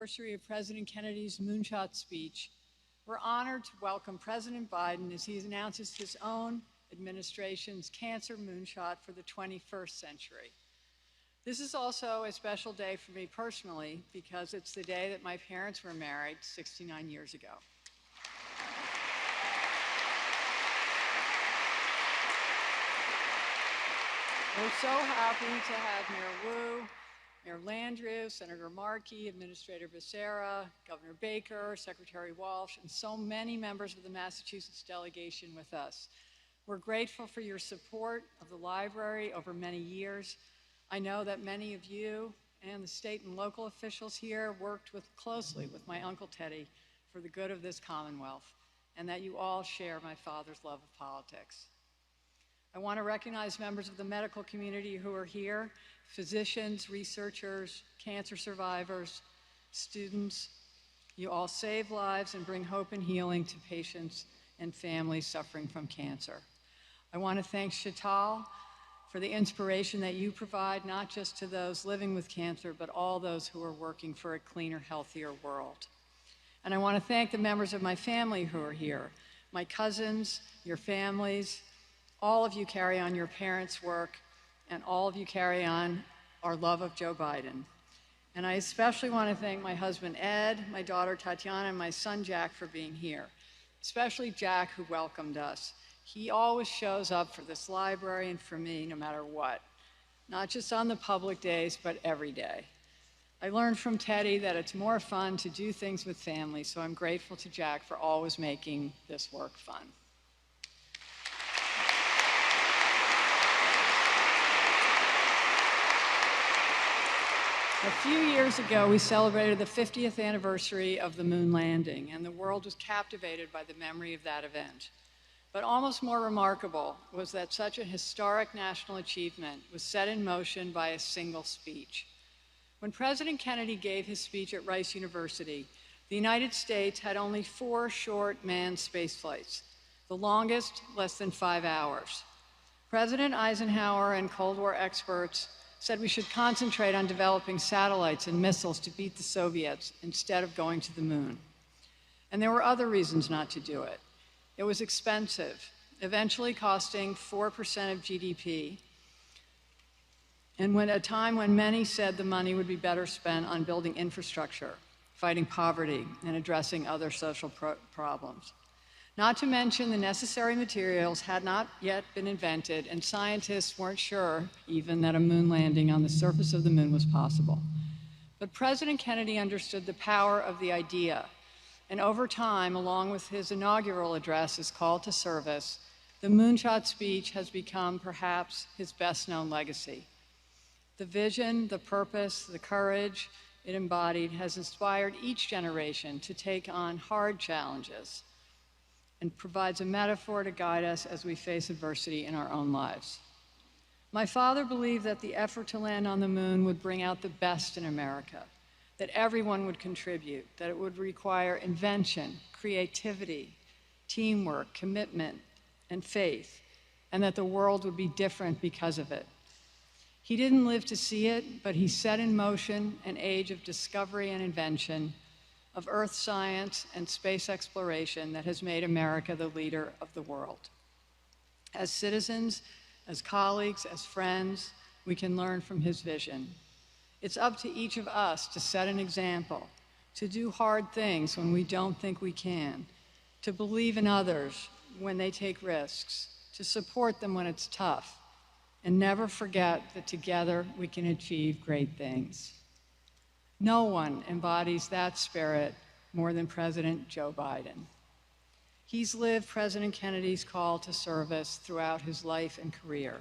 Anniversary of President Kennedy's Moonshot speech, we're honored to welcome President Biden as he announces his own administration's Cancer Moonshot for the 21st century. This is also a special day for me personally because it's the day that my parents were married 69 years ago. We're so happy to have Mayor Wu, Mayor Landrieu, Senator Markey, Administrator Becerra, Governor Baker, Secretary Walsh, and so many members of the Massachusetts delegation with us. We're grateful for your support of the library over many years. I know that many of you and the state and local officials here worked closely with my Uncle Teddy for the good of this Commonwealth, and that you all share my father's love of politics. I want to recognize members of the medical community who are here, physicians, researchers, cancer survivors, students. You all save lives and bring hope and healing to patients and families suffering from cancer. I want to thank Chital for the inspiration that you provide, not just to those living with cancer, but all those who are working for a cleaner, healthier world. And I want to thank the members of my family who are here, my cousins, your families. All of you carry on your parents' work, and all of you carry on our love of Joe Biden. And I especially want to thank my husband, Ed, my daughter, Tatiana, and my son, Jack, for being here, especially Jack, who welcomed us. He always shows up for this library and for me, no matter what, not just on the public days, but every day. I learned from Teddy that it's more fun to do things with family, so I'm grateful to Jack for always making this work fun. A few years ago, we celebrated the 50th anniversary of the moon landing, and the world was captivated by the memory of that event. But almost more remarkable was that such a historic national achievement was set in motion by a single speech. When President Kennedy gave his speech at Rice University, the United States had only 4 short manned spaceflights, the longest less than 5 hours. President Eisenhower and Cold War experts said we should concentrate on developing satellites and missiles to beat the Soviets instead of going to the moon. And there were other reasons not to do it. It was expensive, eventually costing 4% of GDP, and at a time when many said the money would be better spent on building infrastructure, fighting poverty, and addressing other social problems. Not to mention the necessary materials had not yet been invented, and scientists weren't sure even that a moon landing on the surface of the moon was possible. But President Kennedy understood the power of the idea, and over time, along with his inaugural address, his call to service, the Moonshot speech has become perhaps his best-known legacy. The vision, the purpose, the courage it embodied has inspired each generation to take on hard challenges, and provides a metaphor to guide us as we face adversity in our own lives. My father believed that the effort to land on the moon would bring out the best in America, that everyone would contribute, that it would require invention, creativity, teamwork, commitment, and faith, and that the world would be different because of it. He didn't live to see it, but he set in motion an age of discovery and invention, of earth science and space exploration that has made America the leader of the world. As citizens, as colleagues, as friends, we can learn from his vision. It's up to each of us to set an example, to do hard things when we don't think we can, to believe in others when they take risks, to support them when it's tough, and never forget that together we can achieve great things. No one embodies that spirit more than President Joe Biden. He's lived President Kennedy's call to service throughout his life and career.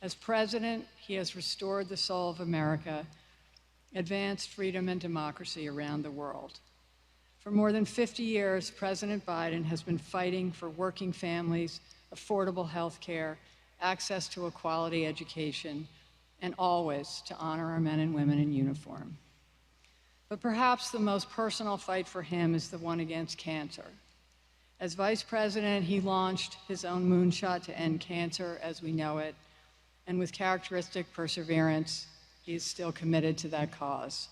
As president, he has restored the soul of America, advanced freedom and democracy around the world. For more than 50 years, President Biden has been fighting for working families, affordable health care, access to a quality education, and always to honor our men and women in uniform. But perhaps the most personal fight for him is the one against cancer. As vice president, he launched his own moonshot to end cancer as we know it, and with characteristic perseverance, he is still committed to that cause.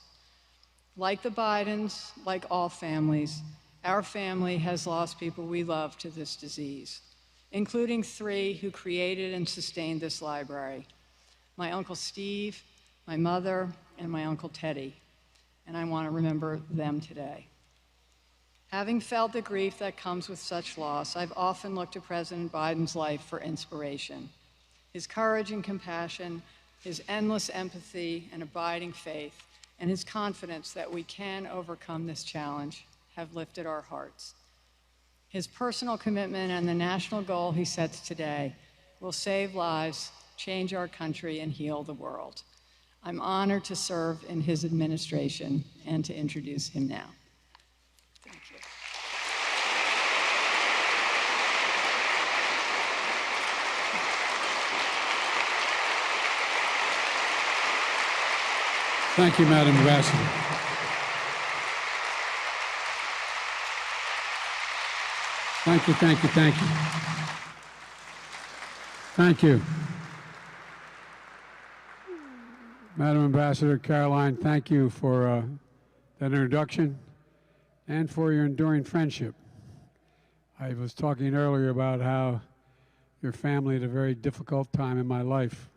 Like the Bidens, like all families, our family has lost people we love to this disease, including 3 who created and sustained this library: my Uncle Steve, my mother, and my Uncle Teddy. And I want to remember them today. Having felt the grief that comes with such loss, I've often looked to President Biden's life for inspiration. His courage and compassion, his endless empathy and abiding faith, and his confidence that we can overcome this challenge have lifted our hearts. His personal commitment and the national goal he sets today will save lives, change our country, and heal the world. I'm honored to serve in his administration and to introduce him now. Thank you. Thank you, Madam Ambassador. Thank you, thank you, thank you. Thank you. Madam Ambassador Caroline, thank you for that introduction and for your enduring friendship. I was talking earlier about how your family had a very difficult time in my life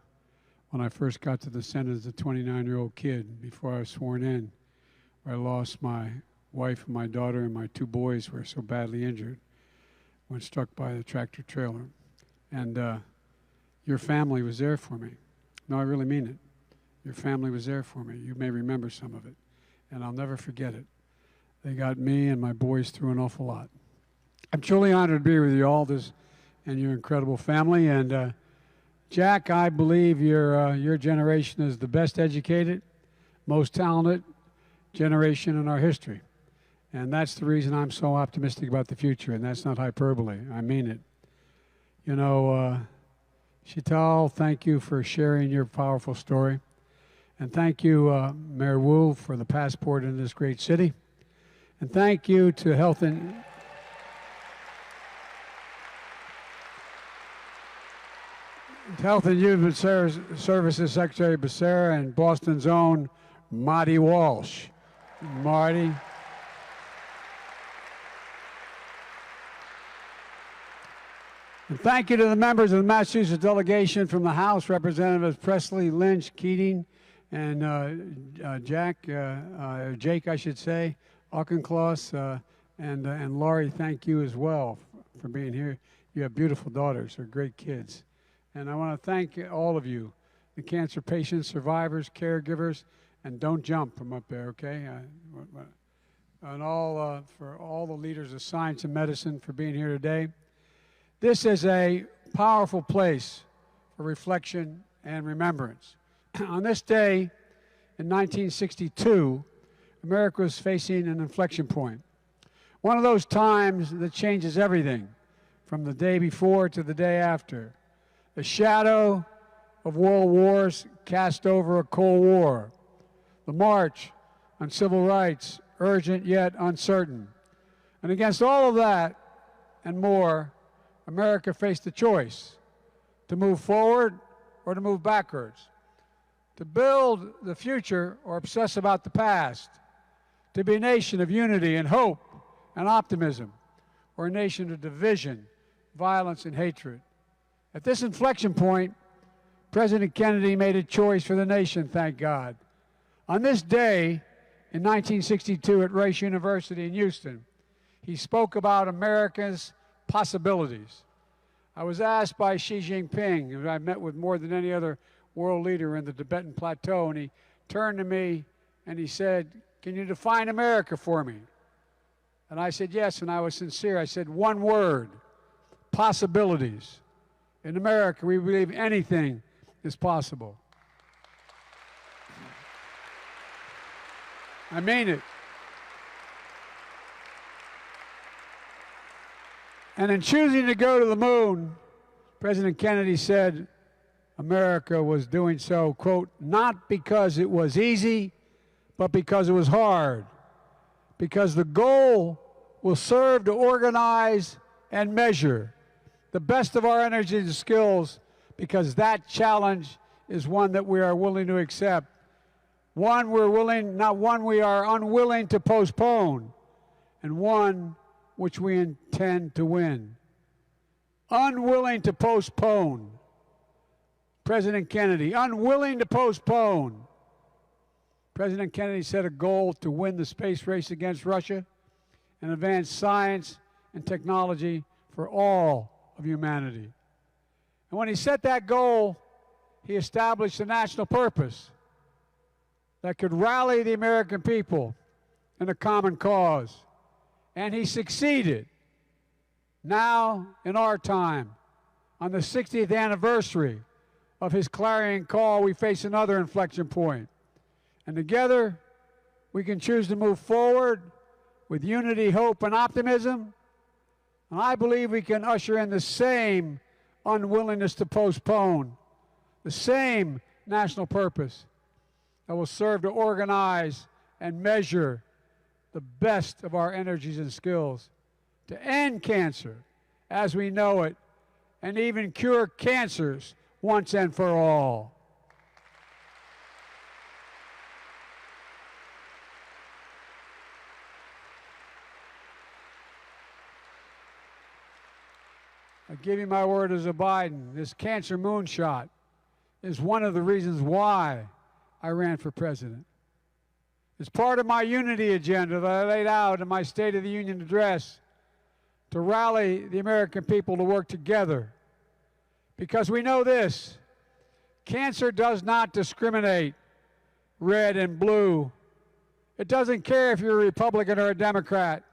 when I first got to the Senate as a 29-year-old kid before I was sworn in, where I lost my wife and my daughter, and my 2 boys were so badly injured when struck by the tractor trailer. And your family was there for me. No, I really mean it. Your family was there for me. You may remember some of it, and I'll never forget it. They got me and my boys through an awful lot. I'm truly honored to be with you all and your incredible family. And Jack, I believe your generation is the best educated, most talented generation in our history. And that's the reason I'm so optimistic about the future, and that's not hyperbole. I mean it. You know, Chital, thank you for sharing your powerful story. And thank you, Mayor Wu, for the passport in this great city. And thank you to Health and Human Services Secretary Becerra and Boston's own Marty Walsh. Marty. And thank you to the members of the Massachusetts delegation from the House, Representatives Presley, Lynch, Keating, and Jake, I should say, Auchincloss, and Laurie, thank you as well for being here. You have beautiful daughters. They're great kids. And I want to thank all of you, the cancer patients, survivors, caregivers, and don't jump from up there, okay? And for all the leaders of science and medicine for being here today. This is a powerful place for reflection and remembrance. On this day in 1962, America was facing an inflection point. One of those times that changes everything from the day before to the day after. The shadow of world wars cast over a Cold War. The march on civil rights, urgent yet uncertain. And against all of that and more, America faced a choice: to move forward or to move backwards, to build the future or obsess about the past, to be a nation of unity and hope and optimism, or a nation of division, violence, and hatred. At this inflection point, President Kennedy made a choice for the nation, thank God. On this day in 1962 at Rice University in Houston, he spoke about America's possibilities. I was asked by Xi Jinping, who I met with more than any other world leader in the Tibetan Plateau, and he turned to me and he said, "Can you define America for me?" And I said yes, and I was sincere. I said, one word: possibilities. In America, we believe anything is possible. I mean it. And in choosing to go to the moon, President Kennedy said America was doing so, quote, not because it was easy, but because it was hard. Because the goal will serve to organize and measure the best of our energy and skills, because that challenge is one that we are willing to accept. One we are unwilling to postpone, and one which we intend to win. Unwilling to postpone. President Kennedy, unwilling to postpone. President Kennedy set a goal to win the space race against Russia and advance science and technology for all of humanity. And when he set that goal, he established a national purpose that could rally the American people in a common cause. And he succeeded. Now, in our time, on the 60th anniversary of his clarion call, we face another inflection point. And together, we can choose to move forward with unity, hope, and optimism. And I believe we can usher in the same unwillingness to postpone, the same national purpose that will serve to organize and measure the best of our energies and skills to end cancer as we know it and even cure cancers once and for all. I give you my word as a Biden, this Cancer Moonshot is one of the reasons why I ran for president. It's part of my unity agenda that I laid out in my State of the Union address to rally the American people to work together. Because we know this, cancer does not discriminate red and blue. It doesn't care if you're a Republican or a Democrat.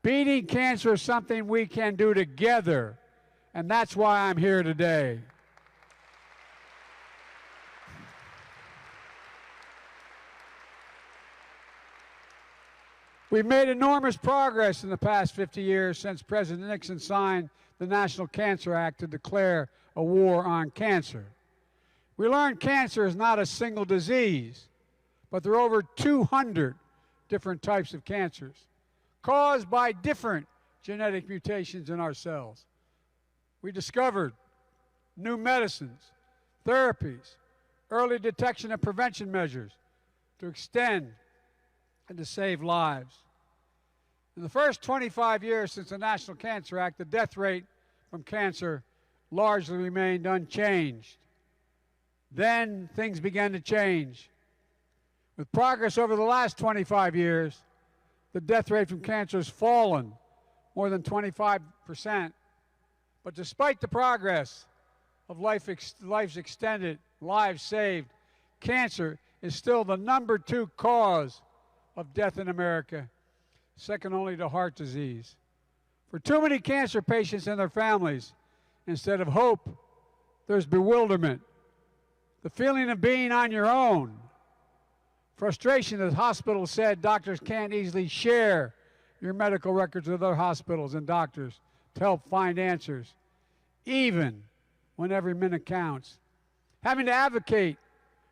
Beating cancer is something we can do together, and that's why I'm here today. We've made enormous progress in the past 50 years since President Nixon signed the National Cancer Act to declare a war on cancer. We learned cancer is not a single disease, but there are over 200 different types of cancers caused by different genetic mutations in our cells. We discovered new medicines, therapies, early detection and prevention measures to extend and to save lives. In the first 25 years since the National Cancer Act, the death rate from cancer largely remained unchanged. Then things began to change. With progress over the last 25 years, the death rate from cancer has fallen more than 25%. But despite the progress of lives extended, lives saved, cancer is still the #2 cause of death in America, second only to heart disease. For too many cancer patients and their families, instead of hope, there's bewilderment, the feeling of being on your own, frustration that hospitals said doctors can't easily share your medical records with other hospitals and doctors to help find answers, even when every minute counts. Having to advocate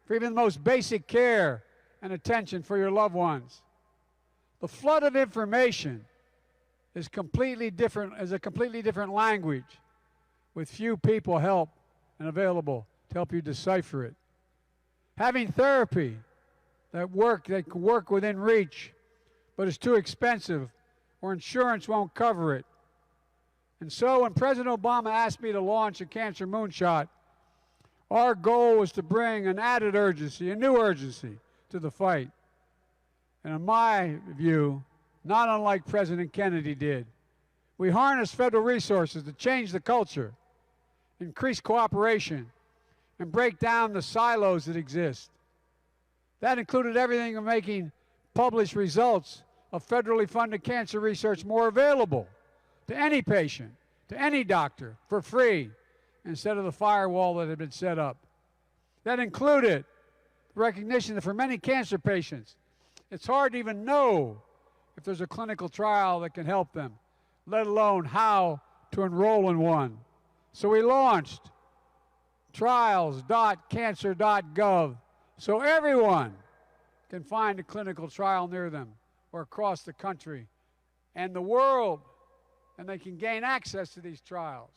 for even the most basic care and attention for your loved ones. The flood of information is a completely different language with few people available to help you decipher it. Having therapy that can work within reach, but is too expensive or insurance won't cover it. And so when President Obama asked me to launch a Cancer Moonshot, our goal was to bring an added urgency, a new urgency to the fight. And in my view, not unlike President Kennedy did, we harnessed federal resources to change the culture, increase cooperation, and break down the silos that exist. That included everything from making published results of federally funded cancer research more available to any patient, to any doctor, for free, instead of the firewall that had been set up. That included recognition that for many cancer patients, it's hard to even know if there's a clinical trial that can help them, let alone how to enroll in one. So we launched trials.cancer.gov so everyone can find a clinical trial near them or across the country and the world, and they can gain access to these trials.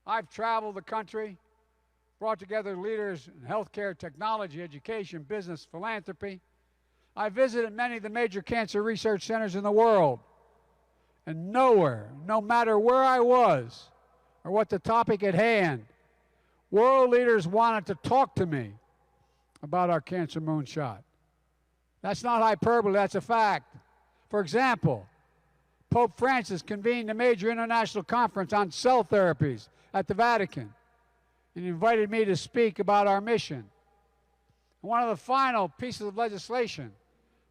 I've traveled the country, brought together leaders in healthcare, technology, education, business, philanthropy. I visited many of the major cancer research centers in the world, and nowhere, no matter where I was or what the topic at hand, world leaders wanted to talk to me about our Cancer Moonshot. That's not hyperbole, that's a fact. For example, Pope Francis convened a major international conference on cell therapies at the Vatican and invited me to speak about our mission. And one of the final pieces of legislation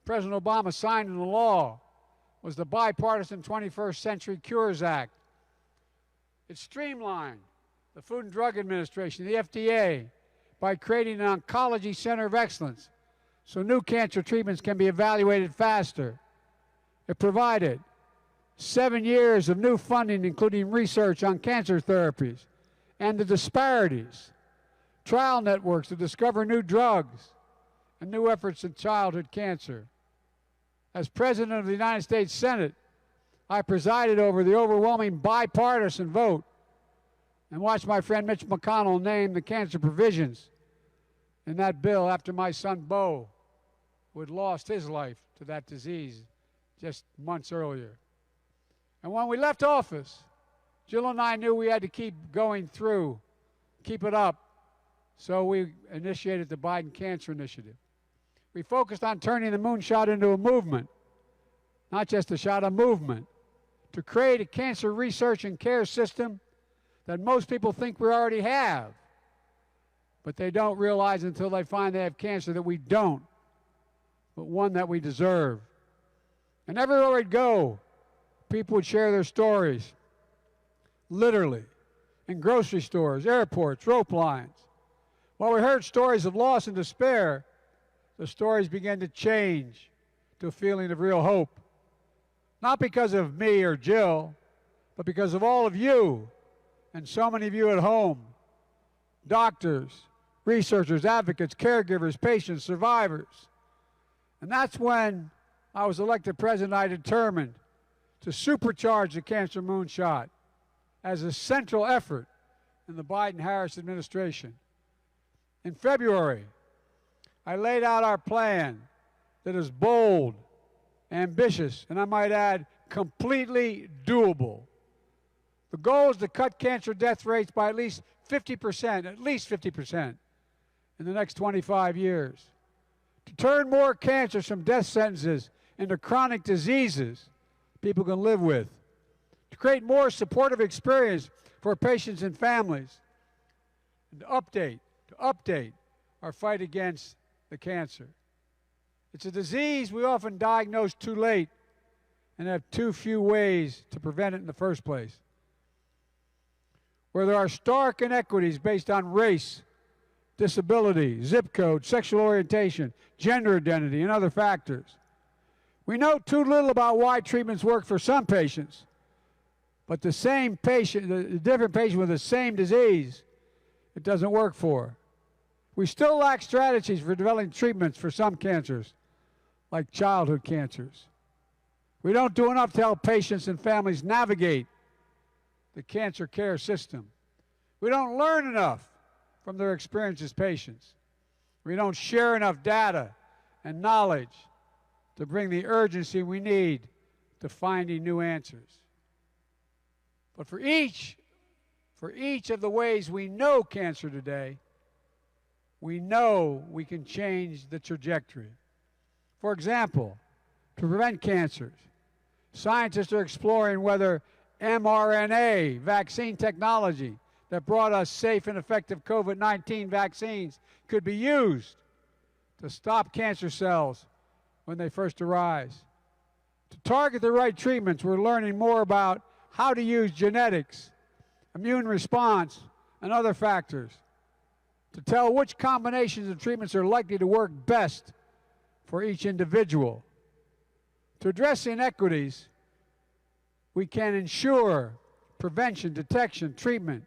President Obama signed into law was the bipartisan 21st Century Cures Act. It streamlined the Food and Drug Administration, the FDA, by creating an oncology center of excellence so new cancer treatments can be evaluated faster. It provided 7 years of new funding, including research on cancer therapies and the disparities, trial networks to discover new drugs, and new efforts in childhood cancer. As President of the United States Senate, I presided over the overwhelming bipartisan vote and watched my friend Mitch McConnell name the cancer provisions in that bill after my son Beau, who had lost his life to that disease just months earlier. And when we left office, Jill and I knew we had to keep going through, keep it up, so we initiated the Biden Cancer Initiative. We focused on turning the moonshot into a movement, not just a shot, a movement, to create a cancer research and care system that most people think we already have, but they don't realize until they find they have cancer that we don't, but one that we deserve. And everywhere we'd go, people would share their stories, literally, in grocery stores, airports, rope lines. While we heard stories of loss and despair, the stories began to change to a feeling of real hope. Not because of me or Jill, but because of all of you and so many of you at home, doctors, researchers, advocates, caregivers, patients, survivors. And that's when I was elected president. I determined to supercharge the Cancer Moonshot as a central effort in the Biden-Harris administration. In February, I laid out our plan that is bold, ambitious, and I might add, completely doable. The goal is to cut cancer death rates by at least 50% in the next 25 years. To turn more cancers from death sentences into chronic diseases people can live with. To create more supportive experience for patients and families. And to update our fight against the cancer. It's a disease we often diagnose too late and have too few ways to prevent it in the first place. Where there are stark inequities based on race, disability, zip code, sexual orientation, gender identity, and other factors. We know too little about why treatments work for some patients, but the same patient, the different patient with the same disease, it doesn't work for. We still lack strategies for developing treatments for some cancers, like childhood cancers. We don't do enough to help patients and families navigate the cancer care system. We don't learn enough from their experience as patients. We don't share enough data and knowledge to bring the urgency we need to finding new answers. But for each of the ways we know cancer today, we know we can change the trajectory. For example, to prevent cancers, scientists are exploring whether mRNA vaccine technology that brought us safe and effective COVID-19 vaccines could be used to stop cancer cells when they first arise. To target the right treatments, we're learning more about how to use genetics, immune response, and other factors to tell which combinations of treatments are likely to work best for each individual. To address inequities, we can ensure prevention, detection, treatment,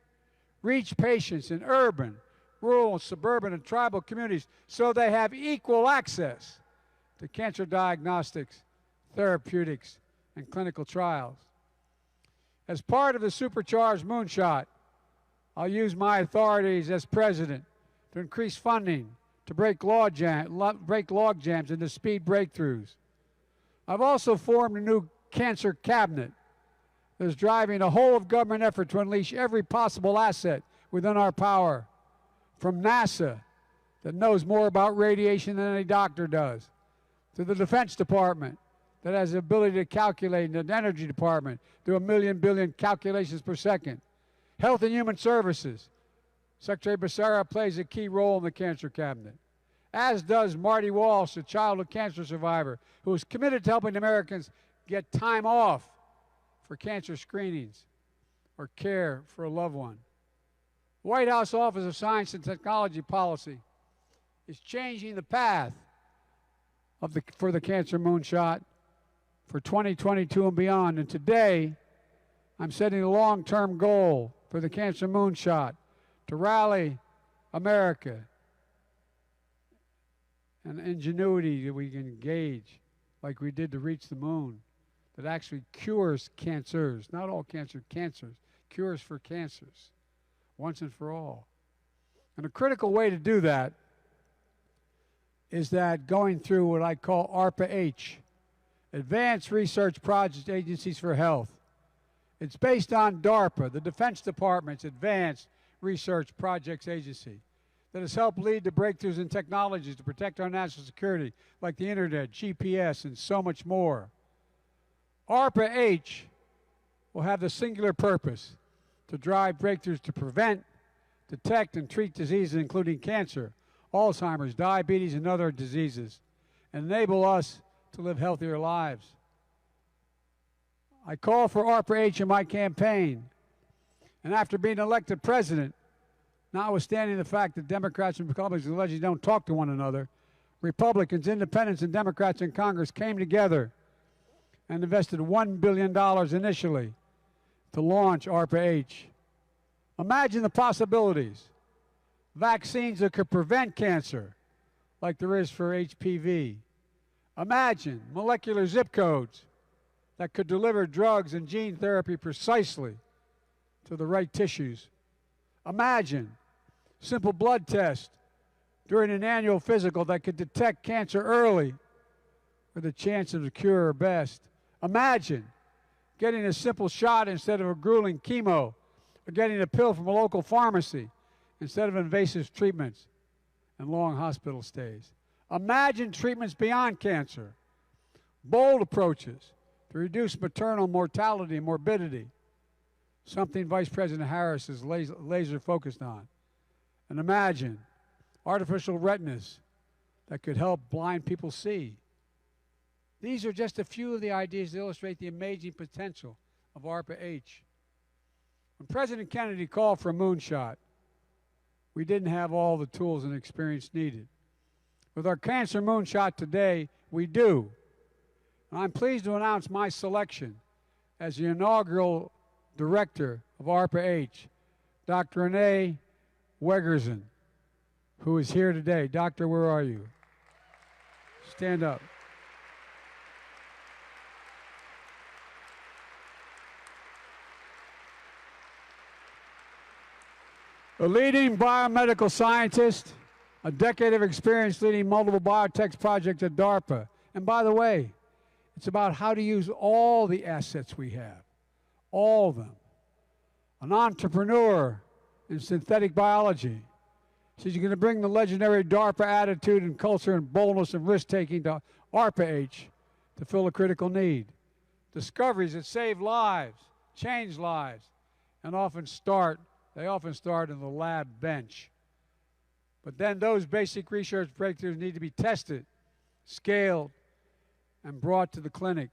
reach patients in urban, rural, suburban, and tribal communities so they have equal access to cancer diagnostics, therapeutics, and clinical trials. As part of the supercharged moonshot, I'll use my authorities as president to increase funding to break log jams into speed breakthroughs. I've also formed a new cancer cabinet that is driving a whole-of-government effort to unleash every possible asset within our power, from NASA, that knows more about radiation than any doctor does, to the Defense Department, that has the ability to calculate, and the Energy Department, do 1 billion calculations per second. Health and Human Services, Secretary Becerra plays a key role in the Cancer Cabinet, as does Marty Walsh, a childhood cancer survivor, who is committed to helping Americans get time off for cancer screenings or care for a loved one. The White House Office of Science and Technology Policy is changing the path for the Cancer Moonshot for 2022 and beyond. And today, I'm setting a long-term goal for the Cancer Moonshot to rally America and ingenuity that we can engage like we did to reach the moon, that actually cures cancers, not all cancers, cures for cancers, once and for all. And a critical way to do that is that going through what I call ARPA-H, Advanced Research Projects Agencies for Health. It's based on DARPA, the Defense Department's Advanced Research Projects Agency, that has helped lead to breakthroughs in technologies to protect our national security, like the internet, GPS, and so much more. ARPA-H will have the singular purpose to drive breakthroughs to prevent, detect, and treat diseases including cancer, Alzheimer's, diabetes, and other diseases, and enable us to live healthier lives. I call for ARPA-H in my campaign, and after being elected president, notwithstanding the fact that Democrats and Republicans allegedly don't talk to one another, Republicans, Independents, and Democrats in Congress came together and invested $1 billion initially to launch ARPA-H. Imagine the possibilities. Vaccines that could prevent cancer, like there is for HPV. Imagine molecular zip codes that could deliver drugs and gene therapy precisely to the right tissues. Imagine simple blood tests during an annual physical that could detect cancer early where the chances of cure are best. Imagine getting a simple shot instead of a grueling chemo, or getting a pill from a local pharmacy instead of invasive treatments and long hospital stays. Imagine treatments beyond cancer, bold approaches to reduce maternal mortality and morbidity, something Vice President Harris is laser focused on. And imagine artificial retinas that could help blind people see. These are just a few of the ideas that illustrate the amazing potential of ARPA-H. When President Kennedy called for a moonshot, we didn't have all the tools and experience needed. With our Cancer Moonshot today, we do. And I'm pleased to announce my selection as the inaugural director of ARPA-H, Dr. Renee Wegerson, who is here today. Doctor, where are you? Stand up. A leading biomedical scientist, a decade of experience leading multiple biotech projects at DARPA. And by the way, it's about how to use all the assets we have, all of them. An entrepreneur in synthetic biology. She's going to bring the legendary DARPA attitude and culture and boldness and risk-taking to ARPA-H to fill a critical need. Discoveries that save lives, change lives, and often start in the lab bench. But then those basic research breakthroughs need to be tested, scaled, and brought to the clinic.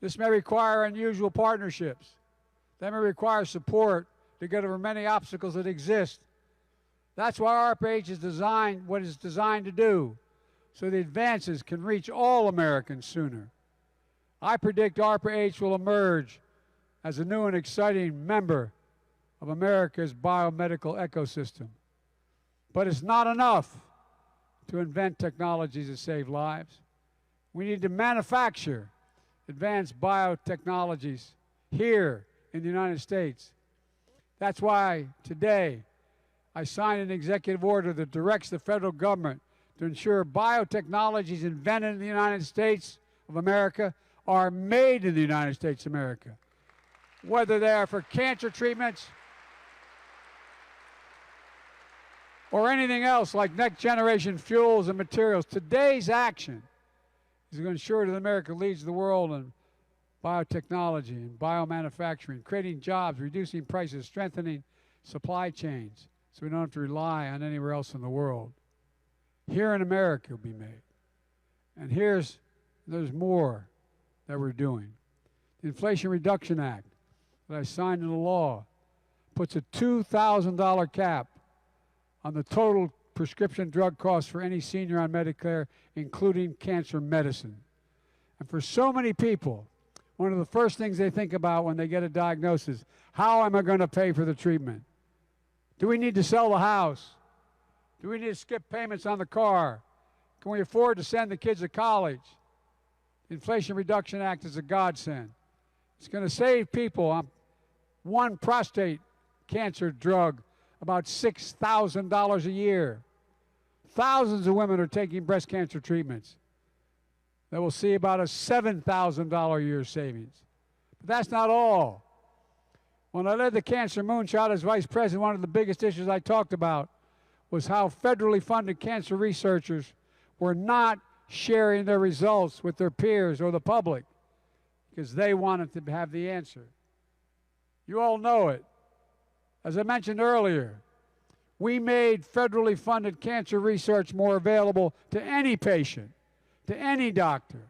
This may require unusual partnerships. That may require support to get over many obstacles that exist. That's why ARPA-H is designed what it's designed to do, so the advances can reach all Americans sooner. I predict ARPA-H will emerge as a new and exciting member of America's biomedical ecosystem. But it's not enough to invent technologies that save lives. We need to manufacture advanced biotechnologies here in the United States That's why today I signed an executive order that directs the federal government to ensure biotechnologies invented in the United States of America are made in the United States of America, whether they are for cancer treatments or anything else like next-generation fuels and materials. Today's action is going to ensure that America leads the world in biotechnology and biomanufacturing, creating jobs, reducing prices, strengthening supply chains so we don't have to rely on anywhere else in the world. Here in America it will be made. And there's more that we're doing. The Inflation Reduction Act that I signed into law puts a $2,000 cap on the total prescription drug costs for any senior on Medicare, including cancer medicine. And for so many people, one of the first things they think about when they get a diagnosis, how am I going to pay for the treatment? Do we need to sell the house? Do we need to skip payments on the car? Can we afford to send the kids to college? The Inflation Reduction Act is a godsend. It's going to save people on one prostate cancer drug about $6,000 a year. Thousands of women are taking breast cancer treatments that will see about a $7,000 a year savings. But that's not all. When I led the Cancer Moonshot as vice president, one of the biggest issues I talked about was how federally funded cancer researchers were not sharing their results with their peers or the public because they wanted to have the answer. You all know it. As I mentioned earlier, we made federally funded cancer research more available to any patient, to any doctor,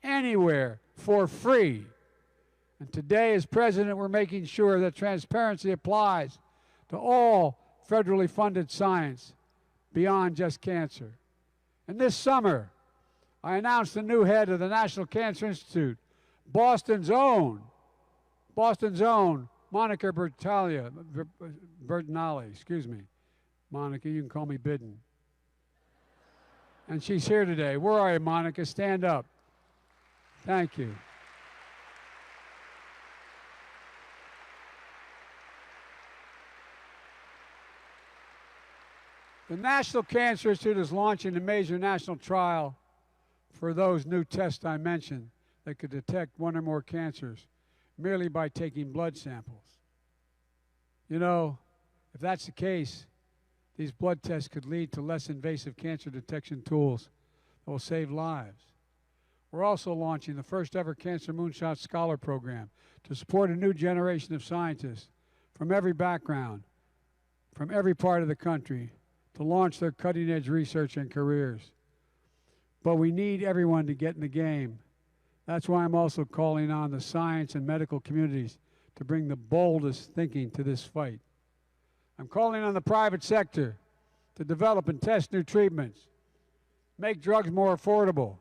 anywhere, for free. And today, as president, we're making sure that transparency applies to all federally funded science beyond just cancer. And this summer, I announced the new head of the National Cancer Institute, Boston's own, Monica Bertinelli, excuse me. Monica, you can call me Bidden. And she's here today. Where are you, Monica? Stand up. Thank you. The National Cancer Institute is launching a major national trial for those new tests I mentioned that could detect one or more cancers merely by taking blood samples. You know, if that's the case, these blood tests could lead to less invasive cancer detection tools that will save lives. We're also launching the first ever Cancer Moonshot Scholar Program to support a new generation of scientists from every background, from every part of the country, to launch their cutting-edge research and careers. But we need everyone to get in the game. That's why I'm also calling on the science and medical communities to bring the boldest thinking to this fight. I'm calling on the private sector to develop and test new treatments, make drugs more affordable,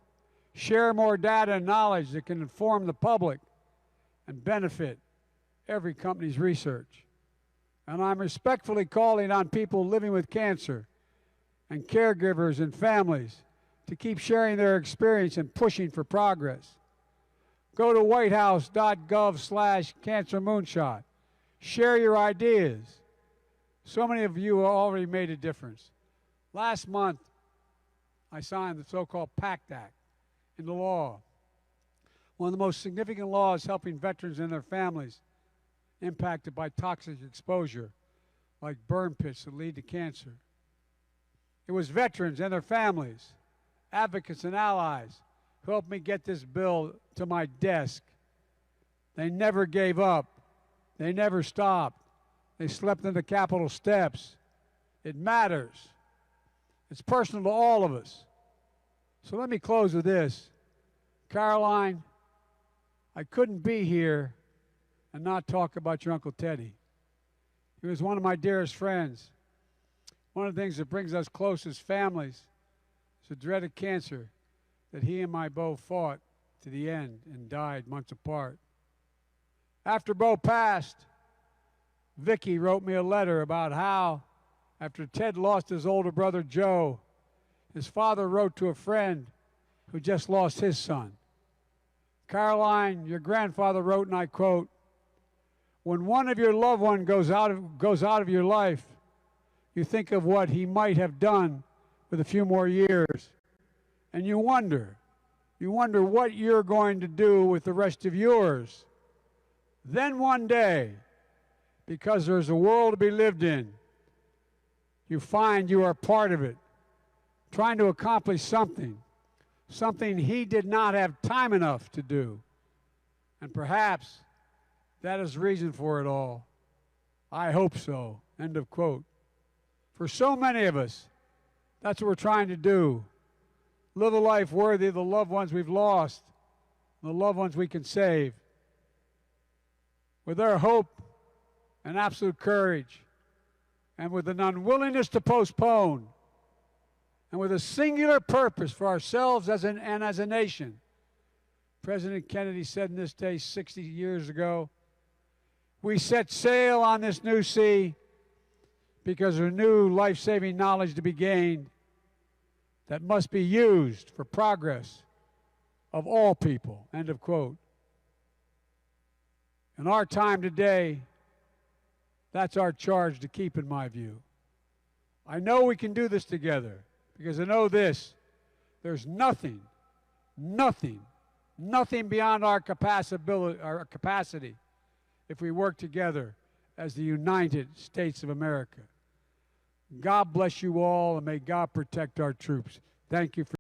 share more data and knowledge that can inform the public and benefit every company's research. And I'm respectfully calling on people living with cancer and caregivers and families to keep sharing their experience and pushing for progress. Go to whitehouse.gov/cancermoonshot. Share your ideas. So many of you have already made a difference. Last month, I signed the so-called PACT Act into law, one of the most significant laws helping veterans and their families impacted by toxic exposure, like burn pits that lead to cancer. It was veterans and their families, advocates and allies, who helped me get this bill to my desk. They never gave up. They never stopped. They slept in the Capitol steps. It matters. It's personal to all of us. So let me close with this. Caroline, I couldn't be here and not talk about your Uncle Teddy. He was one of my dearest friends. One of the things that brings us close as families is the dread of cancer that he and my Bo fought to the end and died months apart. After Bo passed, Vicki wrote me a letter about how, after Ted lost his older brother Joe, his father wrote to a friend who just lost his son. Caroline, your grandfather wrote, and I quote, When one of your loved ones goes out of your life, you think of what he might have done with a few more years, and you wonder what you're going to do with the rest of yours. Then one day, because there's a world to be lived in, you find you are part of it, trying to accomplish something he did not have time enough to do. And perhaps that is the reason for it all. I hope so. End of quote. For so many of us, that's what we're trying to do. Live a life worthy of the loved ones we've lost, the loved ones we can save. With their hope and absolute courage, and with an unwillingness to postpone, and with a singular purpose for ourselves as a nation. President Kennedy said in this day 60 years ago, we set sail on this new sea because there's new life-saving knowledge to be gained that must be used for progress of all people. End of quote. In our time today, that's our charge to keep, in my view. I know we can do this together because I know this: there's nothing beyond our capacity if we work together as the United States of America. God bless you all, and may God protect our troops. Thank you for